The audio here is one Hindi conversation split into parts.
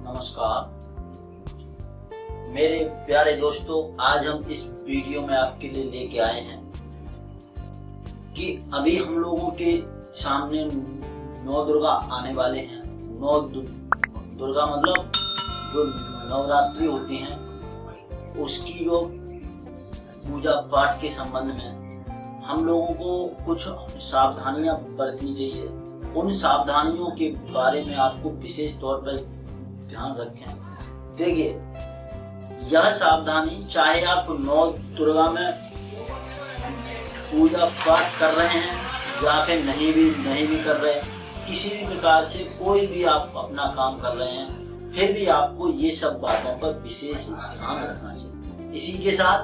नमस्कार मेरे प्यारे दोस्तों, आज हम इस वीडियो में आपके लिए लेके आए हैं कि अभी हम लोगों के सामने नौ दुर्गा आने वाले हैं। नौ दुर्गा मतलब जो नवरात्रि होती हैं उसकी जो पूजा पाठ के संबंध में हम लोगों को कुछ सावधानियां बरतनी चाहिए। उन सावधानियों के बारे में आपको विशेष तौर पर ध्यान रखें। देखिए, यह सावधानी चाहे आप नौ दुर्गा में पूजा पाठ कर रहे हैं या फिर नहीं भी कर रहे, किसी भी प्रकार से कोई भी आप अपना काम कर रहे हैं, फिर भी आपको ये सब बातों पर विशेष ध्यान रखना चाहिए। इसी के साथ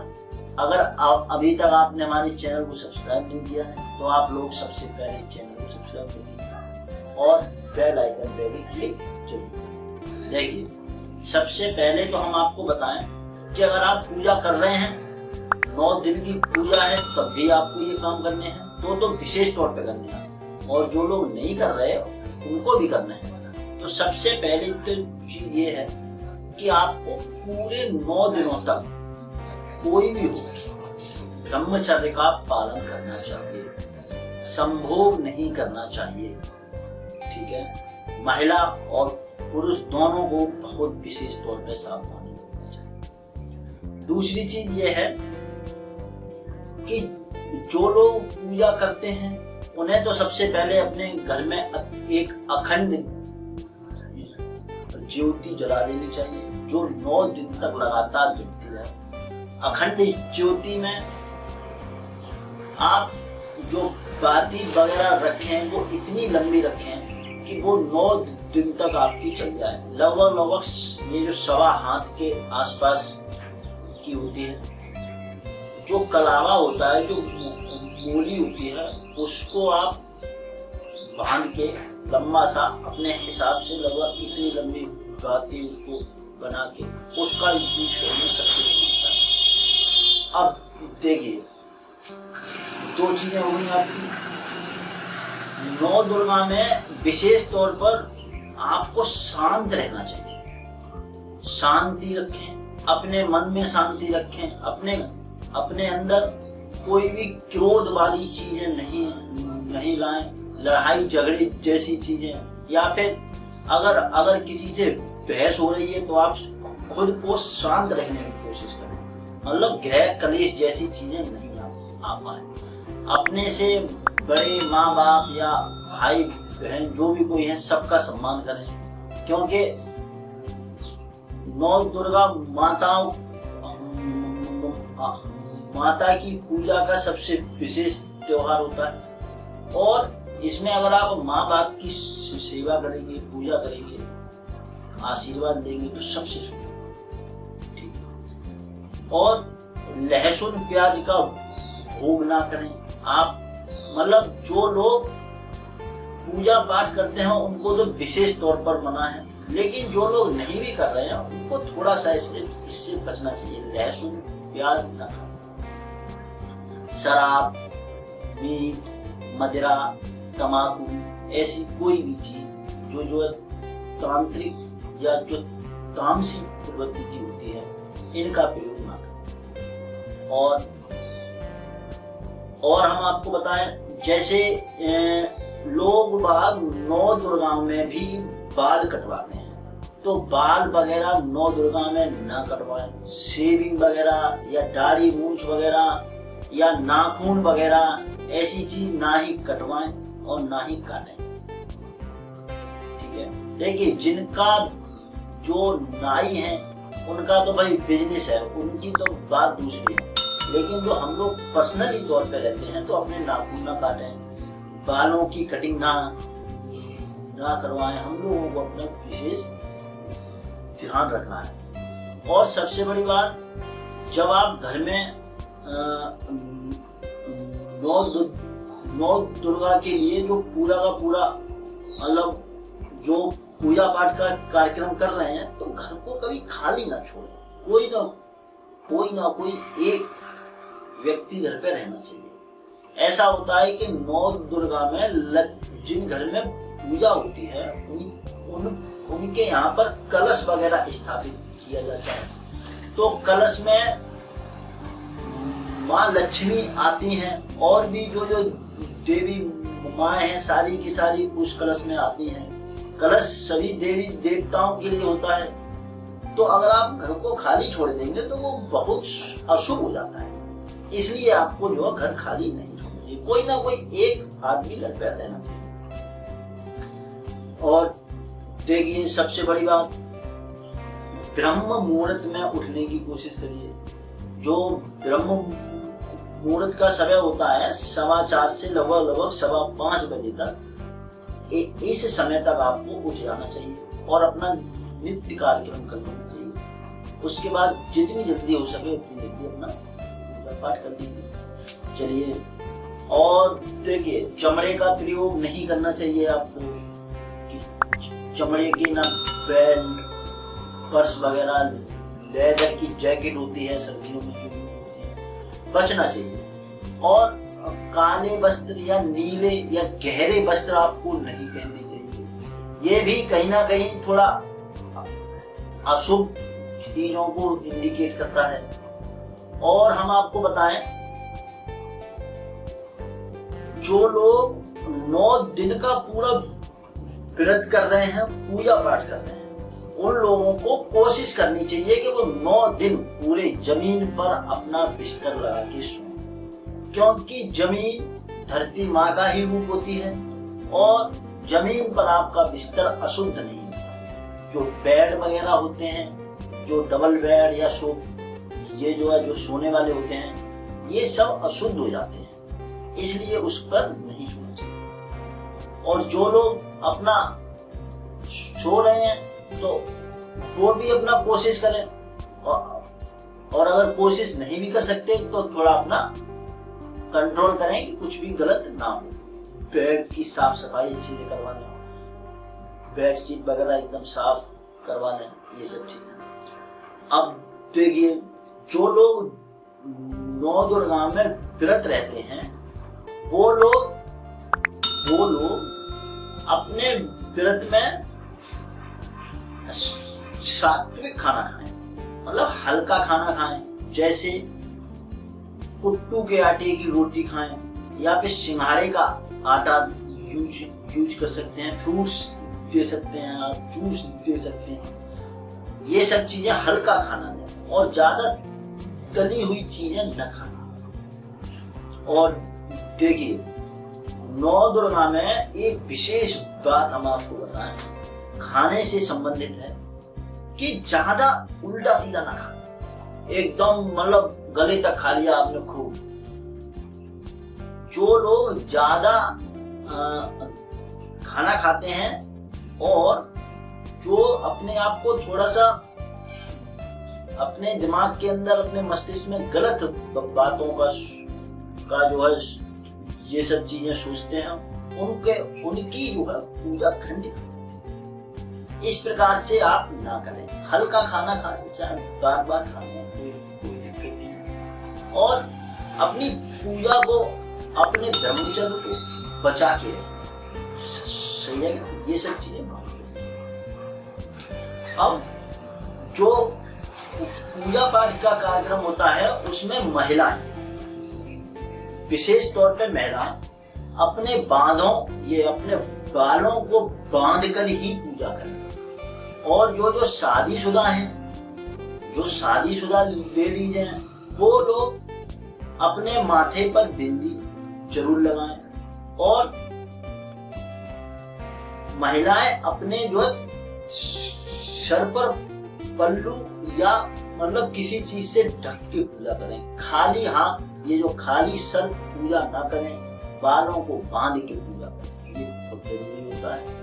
अगर आप अभी तक आपने हमारे चैनल को सब्सक्राइब नहीं किया है तो आप लोग सबसे पहले चैनल को सब्सक्राइब करिए और बेल आइकन पे भी क्लिक जरूर। देखिए, सबसे पहले तो हम आपको बताएं कि अगर आप पूजा कर रहे हैं, 9 दिन की पूजा है, तब भी आपको ये काम करने हैं तो विशेष तौर पे करने हैं, और जो लोग नहीं कर रहे उनको भी करने हैं। तो सबसे पहले तो चीज ये है कि आपको पूरे 9 दिनों तक कोई भी हो ब्रह्मचर्य का पालन करना चाहिए, संभोग नहीं करना चाहिए। ठीक है, महिला और पुरुष दोनों को बहुत विशेष तौर पर सावधानी रखना चाहिए। दूसरी चीज ये है कि जो लोग पूजा करते हैं उन्हें तो सबसे पहले अपने घर में एक अखंड ज्योति जला देनी चाहिए, जो 9 दिन तक लगातार जलती रहे। अखंड ज्योति में आप जो बाती वगैरह रखें वो इतनी लंबी रखें कि वो 9 दिन तक आपकी चल जाए। लगभग ये जो 1.25 हाथ के आसपास की होती है, जो कलावा होता है, जो मूली होती है, उसको आप बांध के लंबा सा अपने हिसाब से लगभग इतनी लंबी बाती उसको बना के उसका यूज करने सबसे अच्छा है। अब देखिए, 2 चीजें हो गई आपकी। 9 दुर्गा में विशेष तौर पर आपको शांत रहना चाहिए। शांति रखें, अपने मन में शांति रखें, अपने अंदर कोई भी क्रोध वाली चीजें नहीं लाएं, लड़ाई झगड़े जैसी चीजें, या फिर अगर किसी से बहस हो रही है तो आप खुद को शांत रखने की कोशिश करें। मतलब गृह कलेश जैसी चीजें नहीं आ पाए। अपने से बड़े माँ बाप या भाई बहन जो भी कोई है सबका सम्मान करें, क्योंकि 9 दुर्गा माता की पूजा का सबसे विशेष त्योहार होता है। और इसमें अगर आप माँ बाप की सेवा करेंगे, पूजा करेंगे, आशीर्वाद देंगे तो सबसे सुंदर। ठीक है। और लहसुन प्याज का भोग ना करें आप। मतलब जो लोग पूजा पाठ करते हैं उनको तो विशेष तौर पर मना है, लेकिन जो लोग नहीं भी कर रहे हैं उनको थोड़ा सा इससे बचना चाहिए। लहसुन प्याज ना खाएं, शराब, मीट, मदिरा, तंबाकू, ऐसी कोई भी चीज जो तांत्रिक या जो तामसिक प्रवृत्ति की होती है, इनका प्रयोग ना करें। और हम आपको बताएं, जैसे लोग बाग 9 दुर्गाओं में भी बाल कटवाते हैं, तो बाल वगैरह 9 दुर्गा में ना कटवाएं। शेविंग वगैरह या दाढ़ी मूंछ वगैरह या नाखून वगैरह ऐसी चीज ना ही कटवाएं और ना ही काटें। ठीक है। देखिए, जिनका जो नाई है उनका तो भाई बिजनेस है, उनकी तो बात दूसरी है, लेकिन जो हम लोग पर्सनली तौर पे रहते हैं तो अपने नाखून ना काटें, बालों की कटिंग ना करवाएं। हम लोगों को अपना विशेष ध्यान रखना है। और सबसे बड़ी बात, जब आप घर में 9 दुर्गा के लिए जो पूरा का पूरा मतलब जो पूजा पाठ का कार्यक्रम कर रहे हैं, तो घर को कभी खाली ना छोड़ें। कोई ना कोई एक व्यक्ति घर पे रहना चाहिए। ऐसा होता है कि 9 दुर्गा में जिन घर में पूजा होती है उनके यहाँ पर कलश वगैरह स्थापित किया जाता है। तो कलश में माँ लक्ष्मी आती हैं और भी जो देवी माँ हैं सारी की सारी उस कलश में आती हैं। कलश सभी देवी देवताओं के लिए होता है। तो अगर आप घर को खाली छोड़ देंगे तो वो बहुत अशुभ हो जाता है। इसलिए आपको जो घर खाली नहीं छोड़ना चाहिए, कोई ना कोई एक आदमी घर पे रहना चाहिए। और देखिए सबसे बड़ी बात, ब्रह्म मुहूर्त में उठने की कोशिश करिए। जो ब्रह्म मुहूर्त का समय होता है 4:15 से लगभग 5:15 बजे तक, इस समय तक आपको उठ जाना चाहिए और अपना नित्य कार्यक्रम कर लेना चाहिए। उसके बाद जितनी जल्दी हो सके उतनी जल्दी अपना पूजा पाठ कर लीजिए। चलिए, और देखिए चमड़े का प्रयोग नहीं करना चाहिए आपको। चमड़े की ना बेल्ट, पर्स वगैरह, लेदर की जैकेट होती है सर्दियों में जो होती है, बचना चाहिए। और काले वस्त्र या नीले या गहरे वस्त्र आपको नहीं पहनने चाहिए। ये भी कहीं ना कहीं थोड़ा अशुभ चीजों को इंडिकेट करता है। और हम आपको बताएं, जो लोग 9 दिन का पूरा व्रत कर रहे हैं, पूजा पाठ कर रहे हैं, उन लोगों को कोशिश करनी चाहिए कि वो 9 दिन पूरे जमीन पर अपना बिस्तर लगा के सोएं। क्योंकि जमीन धरती माँ का ही रूप होती है और जमीन पर आपका बिस्तर अशुद्ध नहीं होता। जो बेड वगैरह होते हैं, जो डबल बेड या ये जो है जो सोने वाले होते हैं, ये सब अशुद्ध हो जाते हैं, इसलिए उस पर नहीं सोना चाहिए। और जो लोग अपना सो रहे हैं तो वो भी अपना कोशिश करें, और अगर कोशिश नहीं भी कर सकते तो थोड़ा अपना कंट्रोल करें कि कुछ भी गलत ना हो। बेड की साफ सफाई अच्छी से करवा लें, बेडशीट वगैरह एकदम साफ करवा लें, ये सब चीजें। अब देखिए, जो लोग 9 दुर्गा में व्रत रहते हैं वो लोग अपने व्रत में सात्विक खाना खाएं, मतलब हल्का खाना खाएं। जैसे कुट्टू के आटे की रोटी खाएं, या फिर सिंघाड़े का आटा यूज कर सकते हैं, फ्रूट्स दे सकते हैं, आप जूस दे सकते हैं। ये सब चीजें हल्का खाना दें और ज्यादा तली हुई चीजें न खाना। और देखिए, 9 दुर्गा में एक विशेष बात हम आपको बताएं, खाने से संबंधित है कि ज्यादा उल्टा सीधा ना खाएं, एकदम मतलब गले तक खा लिया आपने खूब। जो लोग ज्यादा खाना खाते हैं और जो अपने आप को थोड़ा सा अपने दिमाग के अंदर, अपने मस्तिष्क में गलत बातों का जो है ये सब चीजें सोचते हैं, उनकी जो है पूजा खंडित होती है। इस प्रकार से आप ना करें, हल्का खाना खाएं, चाहे बार बार खाएं, कोई दिक्कत नहीं है। और अपनी पूजा को, अपने ब्रह्मचर्य को बचा के रखें, सही है। ये सब चीजें अब जो पूजा पाठ का कार्यक्रम होता है उसमें महिलाएं, विशेष तौर पे महिलाएं अपने अपने बालों को बांध कर ही पूजा करें। और जो शादीशुदा हैं, जो शादीशुदा लेडीज हैं, वो लोग अपने माथे पर बिंदी जरूर लगाएं। और महिलाएं अपने जो सर पर पल्लू या मतलब किसी चीज से ढक के पूजा करें। खाली हाथ, ये जो खाली सर पूजा ना करें, बालों को बांध के पूजा करें, ये बहुत जरूरी होता है।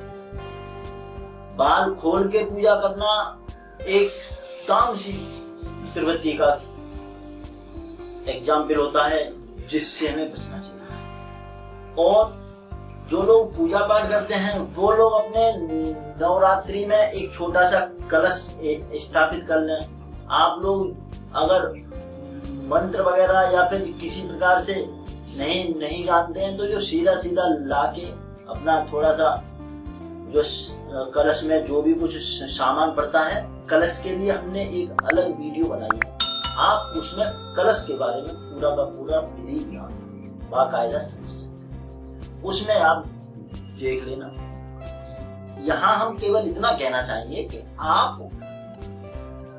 बाल खोल के पूजा करना एक तामसी प्रवृत्ति का एग्जाम्पल होता है, जिससे हमें बचना चाहिए। और जो लोग पूजा पाठ करते हैं वो लोग अपने नवरात्रि में एक छोटा सा कलश स्थापित कर लें। आप लोग अगर मंत्र वगैरह या फिर किसी प्रकार से नहीं जानते हैं तो जो सीधा सीधा लाके अपना थोड़ा सा कलश में जो भी कुछ सामान पड़ता है, कलश के लिए हमने एक अलग वीडियो बनाई है। आप उसमें कलश के बारे में पूरा का पूरा विधि ज्ञान बाकायदा समझ सकते हैं, उसमें आप देख लेना। यहाँ हम केवल इतना कहना चाहेंगे कि आप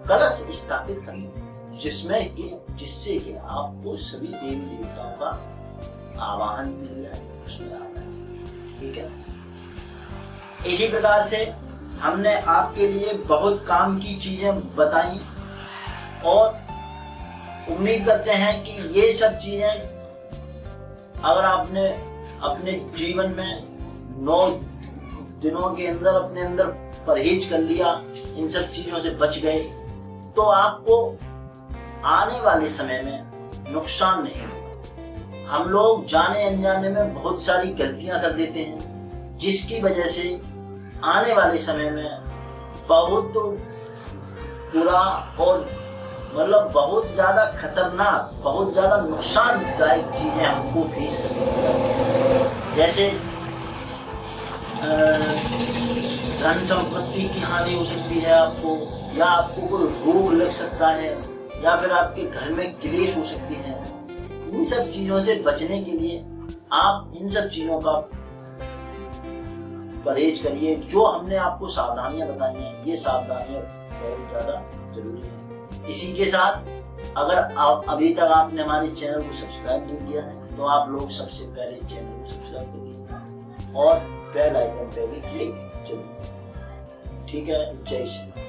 कलश स्थापित करें जिससे कि आपको सभी देवी देवताओं का आवाहन मिल जाए, उसमें आ जाए। ठीक है, इसी प्रकार से हमने आपके लिए बहुत काम की चीजें बताई और उम्मीद करते हैं कि ये सब चीजें अगर आपने अपने जीवन में 9 दिनों के अंदर अपने अंदर परहेज कर लिया, इन सब चीजों से बच गए, तो आपको आने वाले समय में नुकसान नहीं होगा। हम लोग जाने अनजाने में बहुत सारी गलतियां कर देते हैं, जिसकी वजह से आने वाले समय में बहुत बुरा और मतलब बहुत ज्यादा खतरनाक, बहुत ज्यादा नुकसानदायक चीजें हमको फेस करनी पड़ती, जैसे धन संपत्ति की हानि हो सकती है आपको, या आपको कोई रोग लग सकता है, या फिर आपके घर में क्लेश हो सकती है। इन सब चीजों से बचने के लिए आप इन सब चीजों का परहेज करिए। जो हमने आपको सावधानियां बताई हैं, ये सावधानियां बहुत ज्यादा जरूरी है। इसी के साथ अगर आप अभी तक आपने हमारे चैनल को सब्सक्राइब नहीं किया है, तो आप लोग सबसे पहले चैनल को सब्सक्राइब कर दीजिए और बेल आइकन पे भी क्लिक जरूर। ठीक है, जय श्री राम।